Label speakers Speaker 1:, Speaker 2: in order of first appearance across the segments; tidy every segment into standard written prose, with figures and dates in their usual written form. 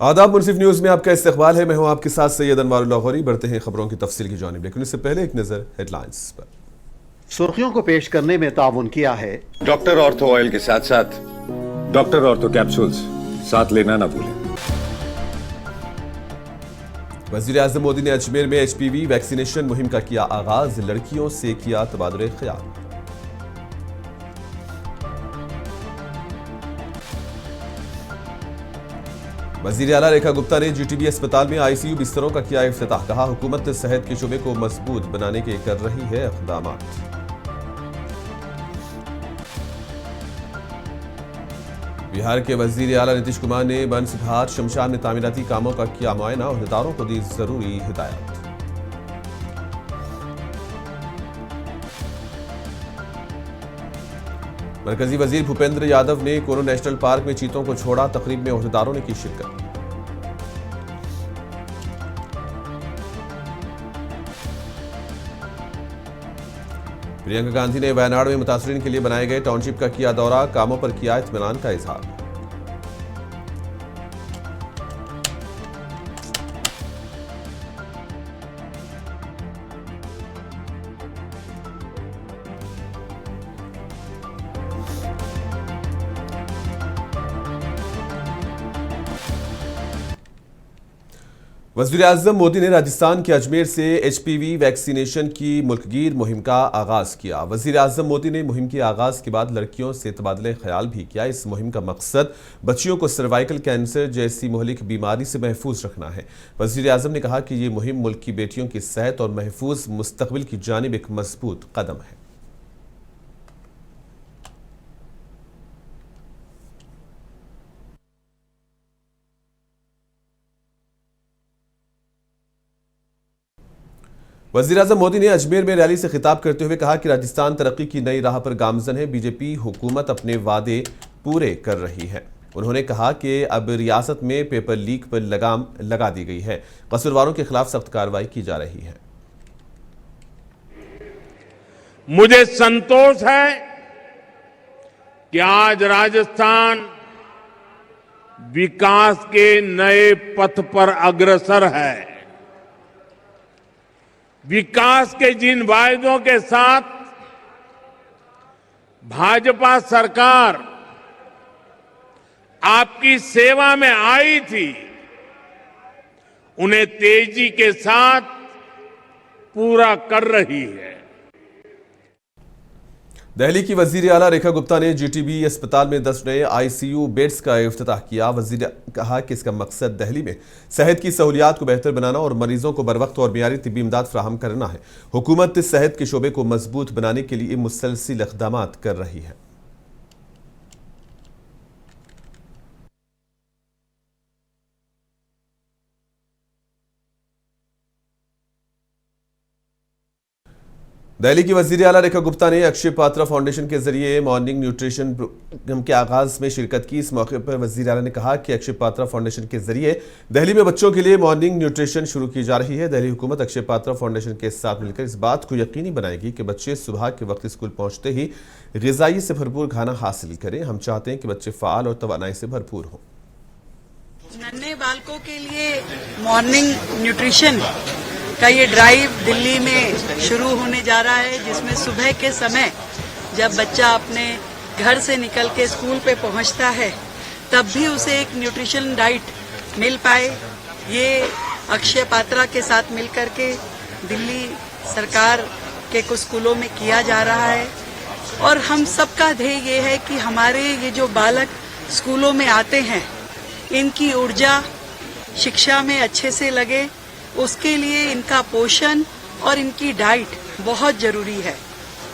Speaker 1: आदाब मुनसिफ न्यूज में आपका इस्तकबाल है। मैं हूं आपके साथ सैयद अनवारुल्लाह गौरी। बढ़ते हैं खबरों की तफसील की जानिब, लेकिन इससे पहले एक नजर हेडलाइंस पर।
Speaker 2: सुर्खियों को पेश करने में ताउन किया है
Speaker 3: डॉक्टर ऑर्थो ऑयल के साथ साथ
Speaker 4: डॉक्टर ऑर्थो कैप्सूल्स साथ लेना ना भूलें।
Speaker 1: वजीर आजम मोदी ने अजमेर में HPV वैक्सीनेशन मुहिम का किया आगाज, लड़कियों से किया तबादुले ख्याल। वजीर आला रेखा गुप्ता ने GTB अस्पताल में ICU बिस्तरों का किया इफ्तिताह, कहा हुकूमत सेहत के शोबे को मजबूत बनाने के कर रही है इक़दाम। बिहार के वजीर आला नीतीश कुमार ने बनसघाट शमशान में तामीराती कामों का किया मुआयना, अहदेदारों को दी जरूरी हिदायत। मरकजी वजीर भूपेंद्र यादव ने कोरो नेशनल पार्क में चीतों को छोड़ा, तकरीब में अहदेदारों ने की शिरकत। प्रियंका गांधी ने वायनाड में मुतासरीन के लिए बनाए गए टाउनशिप का किया दौरा, कामों पर किया इत्मीनान का इजहार। वज़ीर आज़म मोदी ने राजस्थान के अजमेर से HPV वैक्सीनेशन की मुल्कगीर मुहिम का आगाज किया। वज़ीर आज़म मोदी ने मुहिम के आगाज के बाद लड़कियों से तबादले ख्याल भी किया। इस मुहिम का मकसद बच्चियों को सर्वाइकल कैंसर जैसी मुहलिक बीमारी से महफूज रखना है। वज़ीर आज़म ने कहा कि ये मुहिम मुल्क की बेटियों की सेहत और महफूज मुस्तकबिल की जानिब एक मजबूत कदम है। वज़ीर आज़म मोदी ने अजमेर में रैली से खिताब करते हुए कहा कि राजस्थान तरक्की की नई राह पर गामजन है। बीजेपी हुकूमत अपने वादे पूरे कर रही है। उन्होंने कहा कि अब रियासत में पेपर लीक पर लगाम लगा दी गई है, कसूरवारों के खिलाफ सख्त कार्रवाई की जा रही है।
Speaker 5: मुझे संतोष है कि आज राजस्थान विकास के नए पथ पर अग्रसर है। विकास के जिन वायदों के साथ भाजपा सरकार आपकी सेवा में आई थी, उन्हें तेजी के साथ पूरा कर रही है।
Speaker 1: दिल्ली की वजीर आला रेखा गुप्ता ने GTB अस्पताल में 10 नए ICU बेड्स का इफ्तिताह किया। वजीर कहा कि इसका मकसद दिल्ली में सेहत की सहूलियात को बेहतर बनाना और मरीजों को बर वक्त और मियारी तिब्बी इमदाद फराहम करना है। हुकूमत सेहत के शोबे को मजबूत बनाने के लिए मुसलसिल इक़दामात कर रही है। दिल्ली की वजीर आला रेखा गुप्ता ने अक्षय पात्रा फाउंडेशन के जरिए मॉर्निंग न्यूट्रिशन प्रोग्राम के आगाज में शिरकत की। इस मौके पर वजीर आला ने कहा कि अक्षय पात्रा फाउंडेशन के जरिए दिल्ली में बच्चों के लिए मॉर्निंग न्यूट्रिशन शुरू की जा रही है। दिल्ली हुकूमत अक्षय पात्रा फाउंडेशन के साथ मिलकर इस बात को यकीनी बनाएगी कि बच्चे सुबह के वक्त स्कूल पहुंचते ही ग़िज़ाई से भरपूर खाना हासिल करें। हम चाहते हैं कि बच्चे फ़ाल और तवानाई से भरपूर हों।
Speaker 6: नन्हे बालकों के लिए मॉर्निंग न्यूट्रिशन का ये ड्राइव दिल्ली में शुरू होने जा रहा है, जिसमें सुबह के समय जब बच्चा अपने घर से निकल के स्कूल पे पहुंचता है तब भी उसे एक न्यूट्रिशन डाइट मिल पाए। ये अक्षय पात्रा के साथ मिलकर के दिल्ली सरकार के कुछ स्कूलों में किया जा रहा है और हम सबका ध्येय ये है कि हमारे ये जो बालक स्कूलों में आते हैं इनकी ऊर्जा शिक्षा में अच्छे से लगे, उसके लिए इनका पोषण और इनकी डाइट बहुत जरूरी है।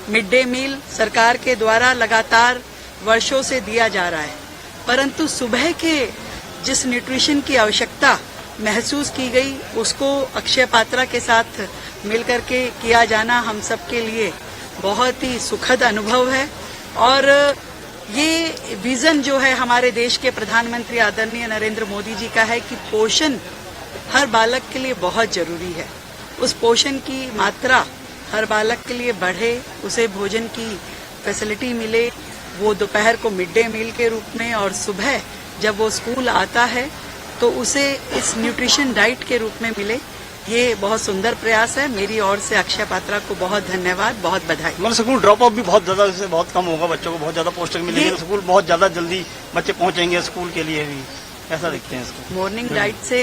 Speaker 6: मिड डे मील सरकार के द्वारा लगातार वर्षों से दिया जा रहा है, परंतु सुबह के जिस न्यूट्रिशन की आवश्यकता महसूस की गई उसको अक्षय पात्रा के साथ मिलकर के किया जाना हम सबके लिए बहुत ही सुखद अनुभव है। और ये विजन जो है हमारे देश के प्रधानमंत्री आदरणीय नरेंद्र मोदी जी का है कि पोषण हर बालक के लिए बहुत जरूरी है। उस पोषण की मात्रा हर बालक के लिए बढ़े, उसे भोजन की फैसिलिटी मिले, वो दोपहर को मिड डे मील के रूप में और सुबह जब वो स्कूल आता है तो उसे इस न्यूट्रिशन डाइट के रूप में मिले। ये बहुत सुंदर प्रयास है। मेरी ओर से अक्षय पात्रा को बहुत धन्यवाद, बहुत बधाई।
Speaker 7: मतलब स्कूल ड्रॉप ऑफ भी बहुत ज्यादा, इससे बहुत कम होगा, बच्चों को बहुत ज्यादा पोस्टर मिलेंगे, स्कूल बहुत ज्यादा जल्दी बच्चे पहुंचेंगे स्कूल के लिए भी, ऐसा देखते हैं इसको।
Speaker 6: मॉर्निंग डाइट से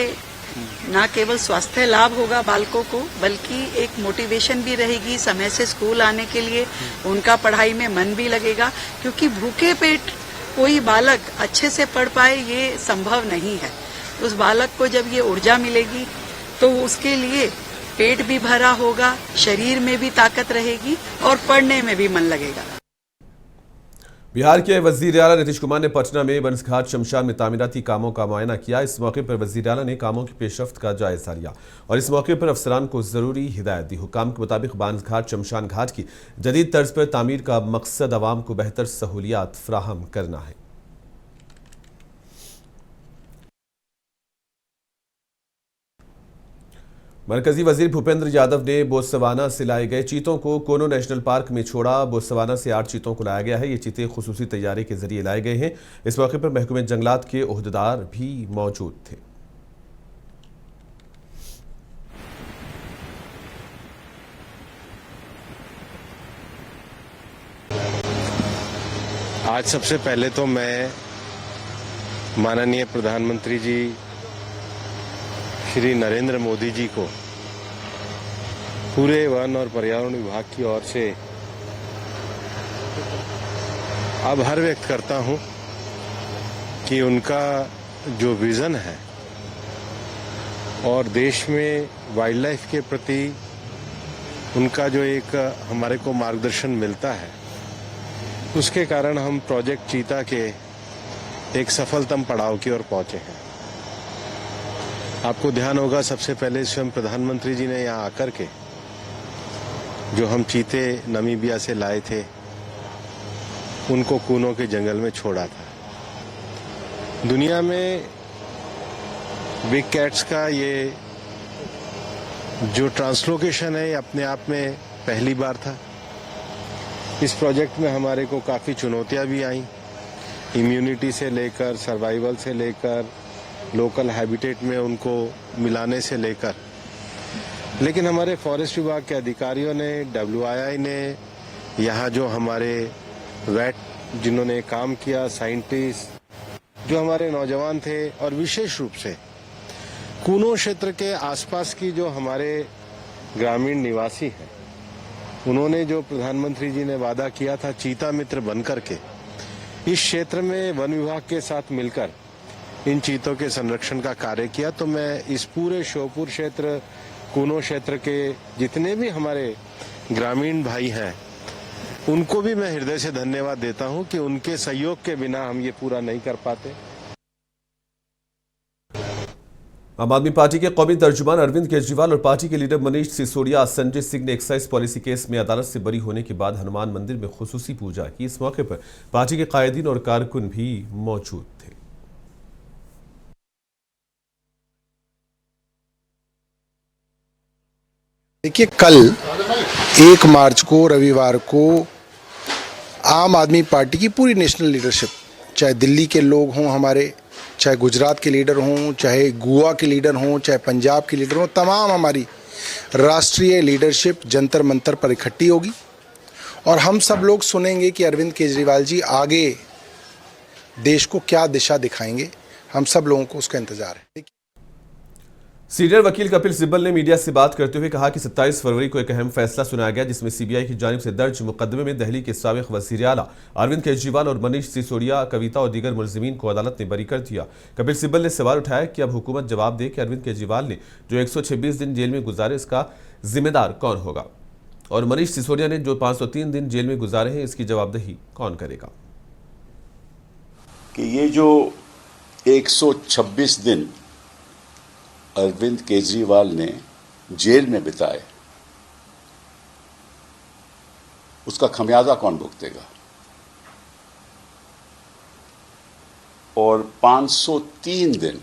Speaker 6: न केवल स्वास्थ्य लाभ होगा बालकों को, बल्कि एक मोटिवेशन भी रहेगी समय से स्कूल आने के लिए, उनका पढ़ाई में मन भी लगेगा, क्योंकि भूखे पेट कोई बालक अच्छे से पढ़ पाए ये संभव नहीं है। उस बालक को जब ये ऊर्जा मिलेगी तो उसके लिए पेट भी भरा होगा, शरीर में भी ताकत रहेगी और पढ़ने में भी मन लगेगा।
Speaker 1: बिहार के वजीर आला नीतीश कुमार ने पटना में बनसघाट शमशान में तामीराती कामों का मुआयना किया। इस मौके पर वजीर आला ने कामों की पेशरफ्त का जायजा लिया और इस मौके पर अफसरान को जरूरी हिदायत दी। हुकाम के मुताबिक बनसघाट शमशान घाट की जदीद तर्ज पर तामीर का मकसद अवाम को बेहतर सहूलियात फराहम करना है। मरकजी वजीर भूपेंद्र यादव ने बोत्सवाना से लाए गए चीतों को कोनो नेशनल पार्क में छोड़ा। बोत्सवाना से 8 चीतों को लाया गया है। ये चीते खुसूसी तैयारी के जरिए लाए गए हैं। इस मौके पर महकमे जंगलात के ओहदेदार भी मौजूद थे।
Speaker 8: आज सबसे पहले तो मैं माननीय प्रधानमंत्री जी श्री नरेंद्र मोदी जी को पूरे वन और पर्यावरण विभाग की ओर से आभार व्यक्त करता हूं कि उनका जो विजन है और देश में वाइल्ड लाइफ के प्रति उनका जो एक हमारे को मार्गदर्शन मिलता है, उसके कारण हम प्रोजेक्ट चीता के एक सफलतम पड़ाव की ओर पहुंचे हैं। आपको ध्यान होगा सबसे पहले स्वयं प्रधानमंत्री जी ने यहाँ आकर के जो हम चीते नामीबिया से लाए थे उनको कूनो के जंगल में छोड़ा था। दुनिया में बिग कैट्स का ये जो ट्रांसलोकेशन है अपने आप में पहली बार था। इस प्रोजेक्ट में हमारे को काफ़ी चुनौतियां भी आई, इम्यूनिटी से लेकर सर्वाइवल से लेकर लोकल हैबिटेट में उनको मिलाने से लेकर, लेकिन हमारे फॉरेस्ट विभाग के अधिकारियों ने, WII ने, यहाँ जो हमारे वेट जिन्होंने काम किया, साइंटिस्ट जो हमारे नौजवान थे और विशेष रूप से कूनो क्षेत्र के आसपास की जो हमारे ग्रामीण निवासी हैं, उन्होंने जो प्रधानमंत्री जी ने वादा किया था चीता मित्र बनकर के इस क्षेत्र में वन विभाग के साथ मिलकर इन चीतों के संरक्षण का कार्य किया। तो मैं इस पूरे श्योपुर क्षेत्र, कूनो क्षेत्र के जितने भी हमारे ग्रामीण भाई हैं उनको भी मैं हृदय से धन्यवाद देता हूं कि उनके सहयोग के बिना हम ये पूरा नहीं कर पाते।
Speaker 1: आम आदमी पार्टी के कौमी तर्जुमान अरविंद केजरीवाल और पार्टी के लीडर मनीष सिसोदिया संजय सिंह ने एक्साइज पॉलिसी केस में अदालत से बरी होने के बाद हनुमान मंदिर में खुसूसी पूजा की। इस मौके पर पार्टी के कायदीन और कारकुन भी मौजूद थे।
Speaker 9: देखिए, कल 1 मार्च को रविवार को आम आदमी पार्टी की पूरी नेशनल लीडरशिप, चाहे दिल्ली के लोग हों हमारे, चाहे गुजरात के लीडर हों, चाहे गोवा के लीडर हों, चाहे पंजाब के लीडर हों, तमाम हमारी राष्ट्रीय लीडरशिप जंतर मंतर पर इकट्ठी होगी और हम सब लोग सुनेंगे कि अरविंद केजरीवाल जी आगे देश को क्या दिशा दिखाएंगे। हम सब लोगों को उसका इंतजार है।
Speaker 1: सीनियर वकील कपिल सिब्बल ने मीडिया से बात करते हुए कहा कि 27 फरवरी को एक अहम फैसला सुनाया गया जिसमें सीबीआई की जानिब से दर्ज मुकदमे में दिल्ली के साबिक वज़ीर आला अरविंद केजरीवाल और मनीष सिसोदिया, कविता और दीगर मुलजिमीन को अदालत ने बरी कर दिया। कपिल सिब्बल ने सवाल उठाया कि अब हुकूमत जवाब दे कि अरविंद केजरीवाल ने जो 126 दिन जेल में गुजारे इसका जिम्मेदार कौन होगा और मनीष सिसोदिया ने जो 503 दिन जेल में गुजारे हैं इसकी जवाबदेही कौन करेगा।
Speaker 10: कि ये जो 126 दिन अरविंद केजरीवाल ने जेल में बिताए उसका खमियाजा कौन भुगतेगा और 503 दिन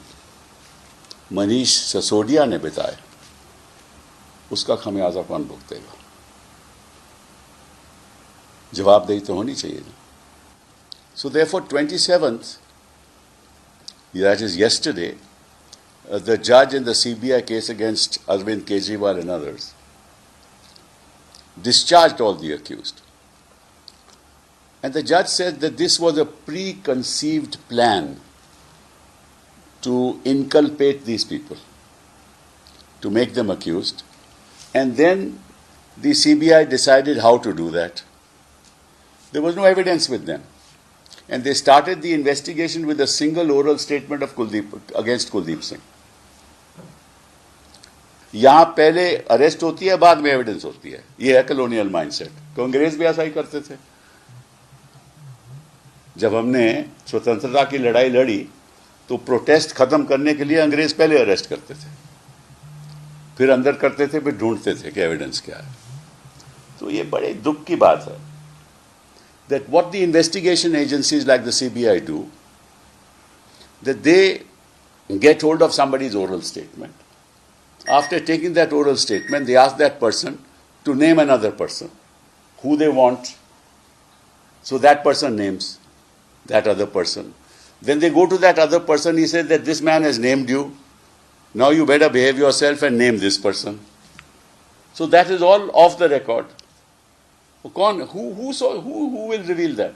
Speaker 10: मनीष सिसोदिया ने बिताए उसका खमियाजा कौन भुगतेगा। जवाबदेही तो होनी चाहिए ना। So therefore 27th, that is yesterday, the judge in the CBI case against Arvind Kejriwal and others discharged all the accused. And the judge said that this was a preconceived plan to inculpate these people, to make them accused. And then the CBI decided how to do that. There was no evidence with them. And they started the investigation with a single oral statement of against Kuldeep Singh. यहां पहले arrest होती है, बाद में evidence होती है. ये है कॉलोनियल माइंडसेट. कांग्रेस भी ऐसा ही करते थे. जब हमने स्वतंत्रता की लड़ाई लड़ी तो प्रोटेस्ट खत्म करने के लिए अंग्रेज पहले अरेस्ट करते थे, फिर अंदर करते थे, फिर ढूंढते थे कि एविडेंस क्या है. तो ये बड़े दुख की बात है that what the investigation agencies like the CBI do, that they get hold of somebody's oral statement. After taking that oral statement, they ask that person to name another person who they want. So that person names that other person. Then they go to that other person, he says that this man has named you. Now you better behave yourself and name this person. So that is all off the record. Who will reveal that?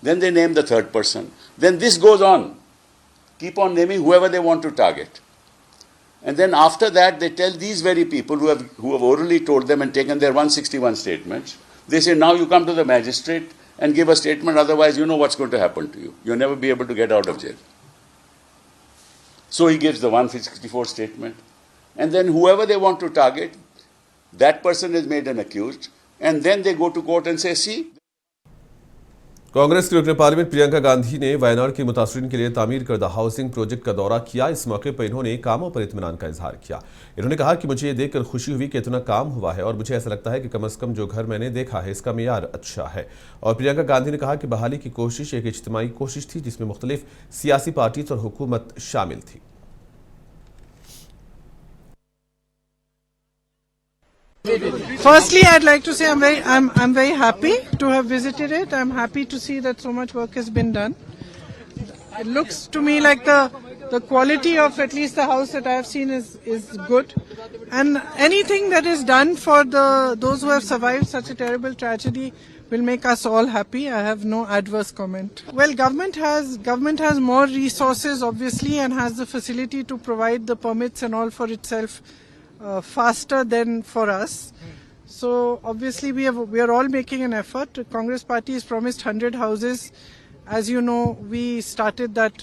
Speaker 10: Then they name the third person. Then this goes on. Keep on naming whoever they want to target. And then after that, they tell these very people who have orally told them and taken their 161 statements, they say, now you come to the magistrate and give a statement, otherwise you know what's going to happen to you. You'll never be able to get out of jail. So he gives the 164 statement. And then whoever they want to target, that person is made an accused. And then they go to court and say, see.
Speaker 1: Congress की रुकन parliament Priyanka Gandhi ने वायनाड के मुतासरीन के लिए तामीर करदा housing project का दौरा किया. इस मौके पर इन्होंने कामों पर इत्मीनान का इजहार किया. इन्होंने कहा कि मुझे ये देखकर खुशी हुई कि इतना काम हुआ है और मुझे ऐसा लगता है कि कम से कम जो घर मैंने देखा है इसका मेयार अच्छा है. और प्रियंका गांधी ने कहा कि बहाली की कोशिश एक इज्तिमाई कोशिश थी जिसमें मुख्तलिफ सियासी पार्टी और हुकूमत शामिल थी.
Speaker 11: Firstly, I'd like to say I'm very happy to have visited it. I'm happy to see that so much work has been done. It looks to me like the quality of at least the house that I have seen is good. And anything that is done for those who have survived such a terrible tragedy will make us all happy. I have no adverse comment. Well, government has more resources obviously and has the facility to provide the permits and all for itself faster than for us. So obviously we are all making an effort. The Congress party has promised 100 houses. As you know, we started that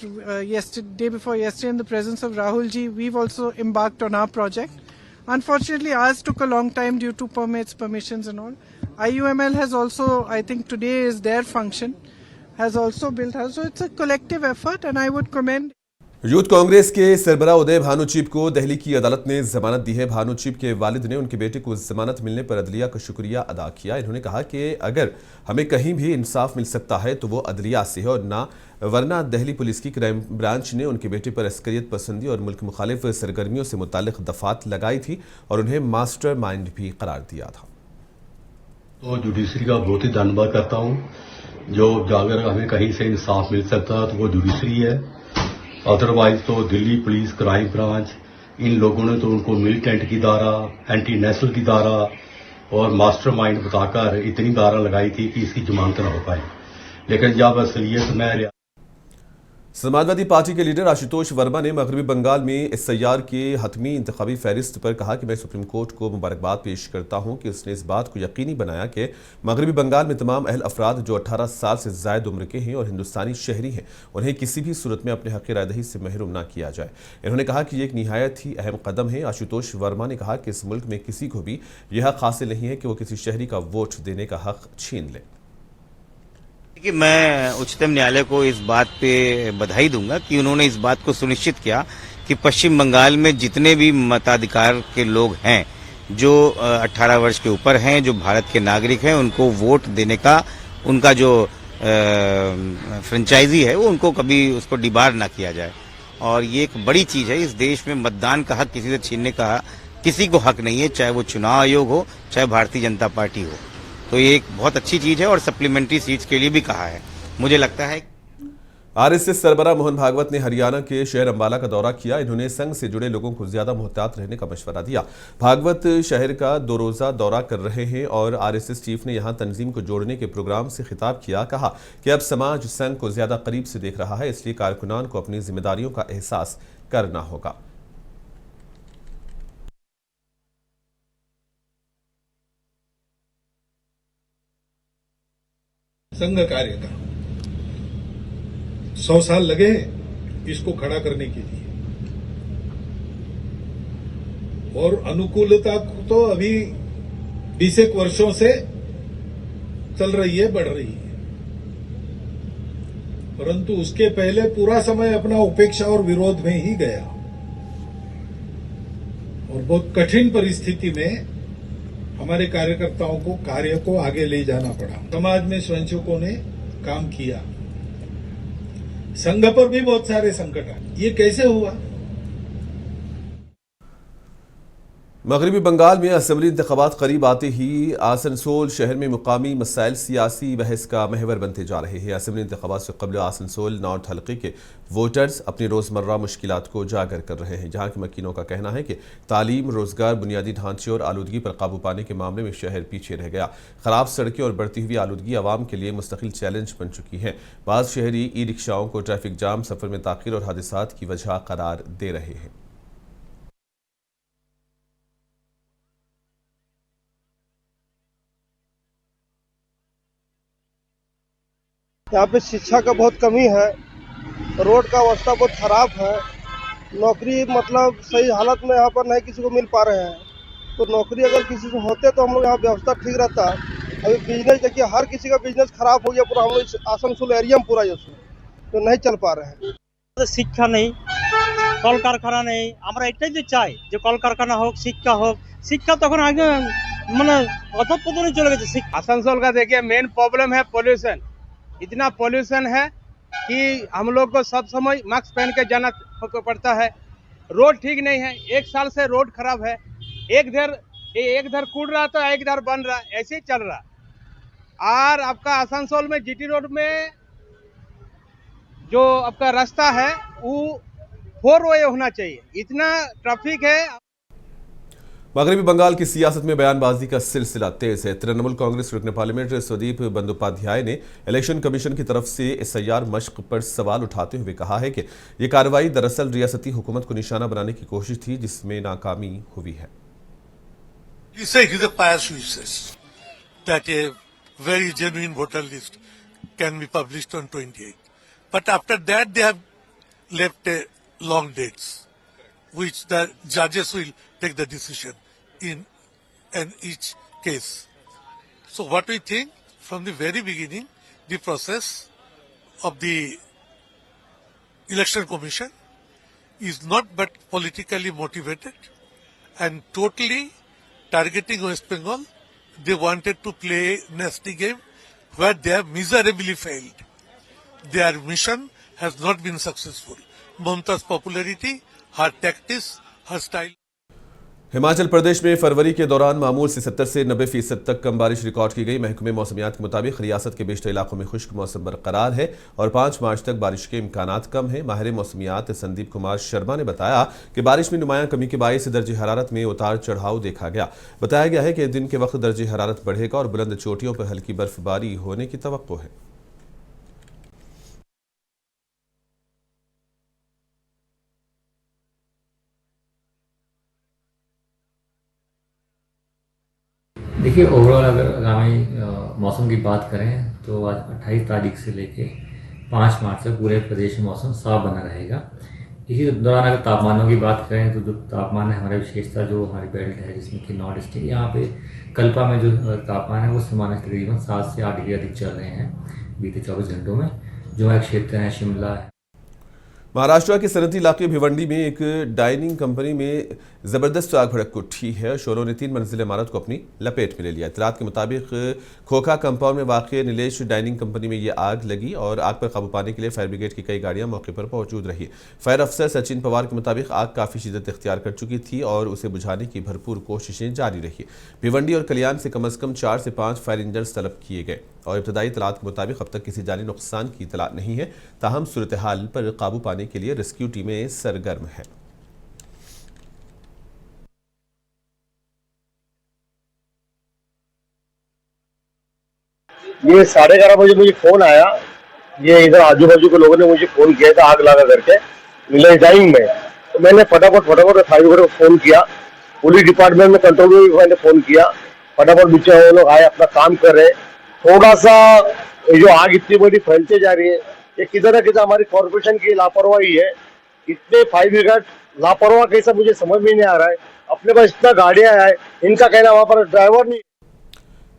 Speaker 11: day before yesterday in the presence of Rahul ji. We've also embarked on our project. Unfortunately, ours took a long time due to permits, permissions and all. IUML has also, I think today is their function, has also built house. So it's a collective effort and I would commend.
Speaker 1: Youth Congress के सरबराह उदय Bhanu cheap को दिल्ली की अदालत ने जमानत दी है. Bhanu cheap के वालिद ने उनके बेटे को जमानत मिलने पर अदलिया का शुक्रिया अदा किया. इन्होंने कहा कि अगर हमें कहीं भी इंसाफ मिल सकता है तो वो अदलिया से है और ना वरना दिल्ली पुलिस की क्राइम ब्रांच ने उनके बेटे पर अस्करियत पसंदी और मुल्क मुखालिफ सरगर्मियों से मुतालिक दफात लगाई थी और उन्हें मास्टर माइंड भी करार दिया था.
Speaker 12: तो जुडिशरी का बहुत ही धन्यवाद करता हूँ. जो अगर हमें कहीं से इंसाफ मिल सकता है तो वो जुडिशरी है. अदरवाइज तो दिल्ली पुलिस क्राइम ब्रांच इन लोगों ने तो उनको मिलिटेंट की धारा, एंटी नेशनल की धारा और मास्टरमाइंड बताकर इतनी धारा लगाई थी कि इसकी जमानत न हो पाई. लेकिन जब असलियत में
Speaker 1: समाजवादी पार्टी के लीडर आशुतोष वर्मा ने मगरबी बंगाल में SIR के हतमी इंतखाबी फहरिस्त पर कहा कि मैं सुप्रीम कोर्ट को मुबारकबाद पेश करता हूं कि उसने इस बात को यकीनी बनाया कि मगरबी बंगाल में तमाम अहल अफराद जो 18 साल से ज़ायद उम्र के हैं और हिंदुस्तानी शहरी हैं उन्हें किसी भी सूरत में अपने हक़ रायदही से महरूम न किया जाए. इन्होंने कहा कि ये एक निहायत ही अहम कदम है. आशुतोष वर्मा ने कहा कि इस मुल्क में किसी को भी यह हक़ हासिल नहीं है कि वो किसी शहरी का वोट देने का हक़ छीन ले.
Speaker 13: कि मैं उच्चतम न्यायालय को इस बात पे बधाई दूंगा कि उन्होंने इस बात को सुनिश्चित किया कि पश्चिम बंगाल में जितने भी मताधिकार के लोग हैं जो 18 वर्ष के ऊपर हैं, जो भारत के नागरिक हैं, उनको वोट देने का उनका जो फ्रेंचाइजी है वो उनको कभी उसको डिबार ना किया जाए. और ये एक बड़ी चीज है. इस देश में मतदान का हक किसी से छीनने का किसी को हक नहीं है, चाहे वो चुनाव आयोग हो चाहे भारतीय जनता पार्टी हो. तो ये एक बहुत अच्छी चीज है और सप्लीमेंट्री सीट्स के लिए भी कहा है. मुझे लगता है
Speaker 1: आरएसएस सरबराह मोहन भागवत ने हरियाणा के शहर अंबाला का दौरा किया। इन्होंने संघ से जुड़े लोगों को ज्यादा मुहतात रहने का मशवरा दिया। भागवत शहर का 2 रोजा दौरा कर रहे हैं और आरएसएस चीफ ने यहां तंजीम को जोड़ने के प्रोग्राम से खिताब किया। कहा कि अब समाज संघ को ज्यादा करीब से देख रहा है, इसलिए कारकुनान को अपनी जिम्मेदारियों का एहसास करना होगा।
Speaker 14: संघ कार्य का 100 साल लगे इसको खड़ा करने के लिए, और अनुकूलता तो अभी 20 वर्षों से चल रही है, बढ़ रही है, परंतु उसके पहले पूरा समय अपना उपेक्षा और विरोध में ही गया और बहुत कठिन परिस्थिति में हमारे कार्यकर्ताओं को कार्य को आगे ले जाना पड़ा। समाज में स्वयंसेवकों ने काम किया, संघ पर भी बहुत सारे संकट आए। ये कैसे हुआ?
Speaker 1: मगरबी बंगाल में असेंबली इंतखाबात करीब आते ही आसनसोल शहर में मुकामी मसाइल सियासी बहस का महवर बनते जा रहे हैं। असेंबली इंतखाबात से कबल आसनसोल नॉर्थ हल्के के वोटर्स अपनी रोज़मर्रा मुश्किलात को उजागर कर रहे हैं। जहां के मकीनों का कहना है कि तालीम, रोजगार, बुनियादी ढांचे और आलूदगी पर काबू पाने के मामले में शहर पीछे रह गया। खराब सड़कें और बढ़ती हुई आलूदगी आवाम के लिए मुस्तकिल चैलेंज बन चुकी है। बाज़ शहरी ई रिक्शाओं को ट्रैफिक जाम, सफर में ताख़ीर और हादसात की वजह करार दे रहे हैं।
Speaker 15: यहाँ पे शिक्षा का बहुत कमी है, रोड का अवस्था बहुत खराब है, नौकरी मतलब सही हालत में यहाँ पर नहीं किसी को मिल पा रहे हैं। तो नौकरी अगर किसी से होते तो हम लोग यहाँ व्यवस्था ठीक रहता। अभी बिजनेस देखिए, हर किसी का बिजनेस खराब हो गया पूरा, हम लोग आसनसोल एरिया में पूरा जैसे तो नहीं चल पा रहे हैं।
Speaker 7: শিক্ষা নেই, কলকারখানা নেই, আমরা এটাই যে চাই যে কলকারখানা হোক, শিক্ষা হোক। শিক্ষা তখন আগে মানে অধঃপতনে চলে গেছে।
Speaker 16: आसनसोल का देखिए मेन प्रॉब्लम है पोल्यूशन। इतना पोल्यूशन है कि हम लोग को सब समय मास्क पहन के जाना पड़ता है। रोड ठीक नहीं है, 1 साल से रोड खराब है। एक इधर कूद रहा तो एक इधर बन रहा, ऐसे ही चल रहा। और आपका आसनसोल में जीटी रोड में जो आपका रास्ता है वो 4 वे होना चाहिए, इतना ट्रैफिक है।
Speaker 1: मगरबी बंगाल की सियासत में बयानबाजी का सिलसिला तेज है। तृणमूल कांग्रेस रुकन पार्लियामेंट स्वदीप बंदोपाध्याय ने इलेक्शन कमीशन की तरफ से एसआईआर मश्क पर सवाल उठाते हुए कहा है कि यह कार्रवाई दरअसल रियासती हुकूमत को निशाना बनाने की कोशिश थी, जिसमें नाकामी हुई है।
Speaker 17: He said it is a pious wishes that a very genuine voter list can be published on 28th. But after that they have left a long dates, which the judges will take the decision in each case. So what we think from the very beginning, the process of the election commission is not but politically motivated and totally targeting West Bengal. They wanted to play a nasty game where they have miserably failed. Their mission has not been successful. Mamata's popularity, her tactics, her style.
Speaker 1: Himachal Pradesh में फरवरी के दौरान मामूल से 70 से 90% तक कम बारिश record की गई। महकमे मौसमियात के मुताबिक रियासत के बेशतर इलाकों में खुश्क मौसम बरकरार है और 5 मार्च तक बारिश के इम्कानात कम हैं। माहिर मौसमियात संदीप कुमार शर्मा ने बताया कि बारिश में नुमायां कमी के बायस दर्जे हरारत में उतार चढ़ाव देखा गया। बताया गया है कि दिन के वक्त दर्जे हरारत बढ़ेगा और बुलंद चोटियों पर हल्की बर्फबारी होने की तवक्को है।
Speaker 18: देखिए, ओवरऑल अगर आगामी मौसम की बात करें तो आज 28 तारीख से लेके 5 मार्च तक पूरे प्रदेश में मौसम साफ बना रहेगा। इसी दौरान अगर तापमानों की बात करें तो जो तापमान है हमारे विशेषता जो हमारी बेल्ट है जिसमें कि नॉर्थ ईस्ट, यहाँ पे कल्पा में जो तापमान है वो सामान्य तकरीबन 7 से 8 डिग्री अधिक चल रहे हैं बीते 24 घंटों में। जो हमारे क्षेत्र हैं शिमला है।
Speaker 1: महाराष्ट्र के सनती इलाके भिवंडी में एक डाइनिंग कंपनी में जबरदस्त आग भड़क उठी है। शोरों ने 3 मंजिल इमारत को अपनी लपेट में ले लिया। इतलात के मुताबिक खोखा कंपाउंड में वाक़ नीलेश डाइनिंग कंपनी में ये आग लगी और आग पर काबू पाने के लिए फायर ब्रिगेड की कई गाड़ियां मौके पर मौजूद रही। फायर अफसर सचिन पवार के मुताबिक आग काफ़ी शिद्दत इख्तियार कर चुकी थी और उसे बुझाने की भरपूर कोशिशें जारी रही। भिवंडी और कल्याण से कम 4 से 5 फायर इंजन तलब किए गए और इब्तदाई इतलात के मुताबिक अब तक किसी जानी नुकसान की इतला नहीं है। ताहम सूरत हाल पर काबू पाने के लिए रेस्क्यू टीमें सरगर्म हैं।
Speaker 19: ये 11:30 बजे मुझे फोन आया, ये इधर आजू बाजू के लोगों ने मुझे फोन किया था आग लगा करके टाइम में। तो मैंने फटाफट फायर ब्रिगेड को फोन किया, पुलिस डिपार्टमेंट में कंट्रोल रूम में मैंने फोन किया, फटाफट पीछे वो लोग आए, अपना काम कर रहे। थोड़ा सा जो आग इतनी बड़ी फैलते जा रही है, ये किधर ना किधर हमारी कॉर्पोरेशन की लापरवाही है। इतने फायर ब्रिगेड लापरवाह कैसा मुझे समझ में नहीं आ रहा है। अपने पास इतना गाड़ियां है, इनका कहना वहां पर ड्राइवर नहीं।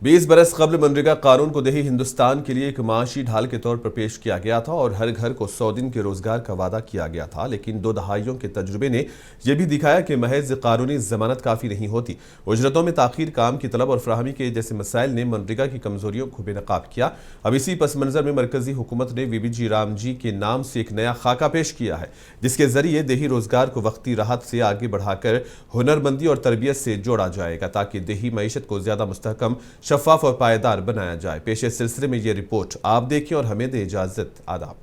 Speaker 1: 20 बरस कबल मनरेगा कानून को देही हिंदुस्तान के लिए एक माशी ढाल के तौर पर पेश किया गया था और हर घर को 100 दिन के रोजगार का वादा किया गया था। लेकिन 2 दहाइयों के तजुर्बे ने यह भी दिखाया कि महज कानूनी जमानत काफ़ी नहीं होती। उजरतों में ताखीर, काम की तलब और फराहमी के जैसे मसाइल ने मनरेगा की कमजोरियों को बेनकाब किया। अब इसी पस मंजर में मरकजी हुकूमत ने वीबीजी राम जी के नाम से एक नया खाका पेश किया है, जिसके जरिए देही रोजगार को वक्ती राहत से आगे बढ़ाकर हुनरमंदी और तरबियत से जोड़ा जाएगा, ताकि देही मईशत को ज्यादा मुस्तहकम, शफाफ और पायदार बनाया जाए। पेश सिलसिले में ये रिपोर्ट आप देखें और हमें दे इजाजत। आदाब।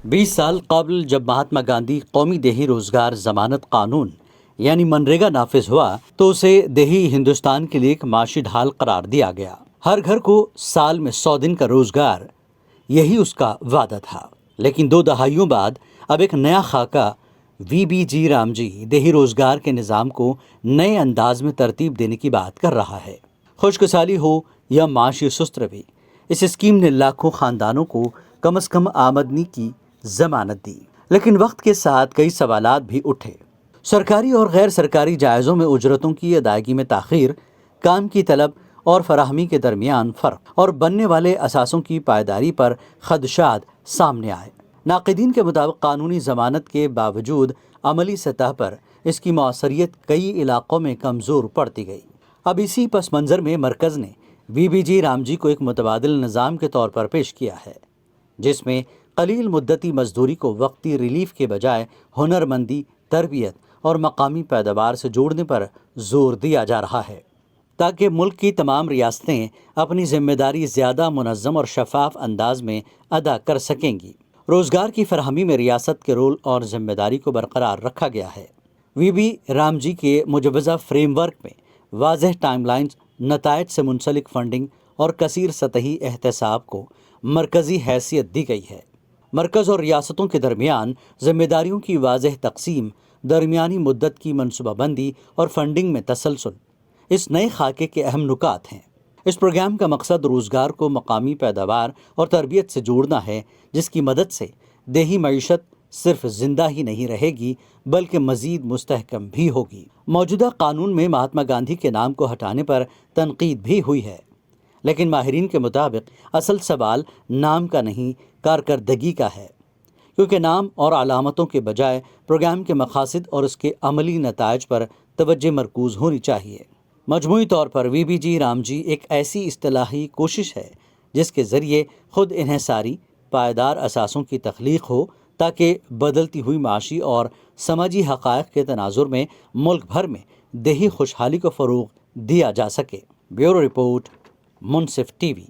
Speaker 20: 20 साल कबल जब महात्मा गांधी कौमी देही रोजगार जमानत कानून यानी मनरेगा नाफिज हुआ तो उसे देही हिंदुस्तान के लिए एक माशी ढाल करार दिया गया। हर घर को साल में 100 दिन का रोजगार, यही उसका वादा था। लेकिन 2 दहाइयों बाद अब एक नया खाका वीबीजी राम जी देही रोजगार के निज़ाम को नए अंदाज में तरतीब देने की बात कर रहा है। खुशकसाली हो या माशी सुस्त रवि, इस स्कीम ने लाखों खानदानों को कम से कम आमदनी की जमानत दी। लेकिन वक्त के साथ कई सवालात भी उठे। सरकारी और गैर सरकारी जायज़ों में उजरतों की अदायगी में ताख़ीर, काम की तलब और फराहमी के दरमियान फ़र्क और बनने वाले असासों की पायदारी पर खदशात सामने आए। नाक़िदीन के मुताबिक कानूनी ज़मानत के बावजूद अमली सतह पर इसकी मौसरियत कई इलाक़ों में कमज़ोर पड़ती गई। अब इसी पस मंज़र में मरकज़ ने वीबीजी राम जी को एक मुतबादिल निज़ाम के तौर पर पेश किया है, जिसमें कलील मुद्दती मजदूरी को वक्ती रिलीफ के बजाय हुनरमंदी, तरबियत और मकामी पैदावार से जोड़ने पर जोर दिया जा रहा है, ताकि मुल्क की तमाम रियासतें अपनी जिम्मेदारी ज़्यादा मुनज़्ज़म और शफाफ अंदाज में अदा कर सकेंगी। रोज़गार की फरहमी में रियासत के रोल और जिम्मेदारी को बरकरार रखा गया है। वीबी राम जी के मुजवज़ा फ्रेमवर्क में वाज़ेह टाइमलाइंस, नतायज से मुंसलिक फंडिंग और कसीर सतही एहतसाब को मरकज़ी हैसियत दी गई है। मरकज़ और रियासतों के दरमियान जिम्मेदारियों की वाज़ेह तकसीम, दरमियानी मुद्दत की मनसूबाबंदी और फंडिंग में तसलसल इस नए खाके के अहम नुकात हैं। इस प्रोग्राम का मकसद रोज़गार को मकामी पैदावार और तरबियत से जोड़ना है, जिसकी मदद से देही मईशत सिर्फ जिंदा ही नहीं रहेगी बल्कि मज़ीद मुस्तहकम भी होगी। मौजूदा कानून में महात्मा गांधी के नाम को हटाने पर तनकीद भी हुई है, लेकिन माहिरीन के मुताबिक असल सवाल नाम का नहीं कारकर्दगी का है, क्योंकि नाम और अलामतों के बजाय प्रोग्राम के मकासद और उसके अमली नतायज पर तवज्जो मरकूज़ होनी चाहिए। मजमूई तौर पर वीबीजी राम जी एक ऐसी इस्तिलाही कोशिश है जिसके ज़रिए खुद इन्हिसारी पायदार असासों की तख्लीक हो, ताकि बदलती हुई माशी और समाजी हक़ाइक़ के तनाजुर में मुल्क भर में देही खुशहाली को फ़रोग़ दिया जा सके। ब्यूरो रिपोर्ट, मुनसिफ टीवी।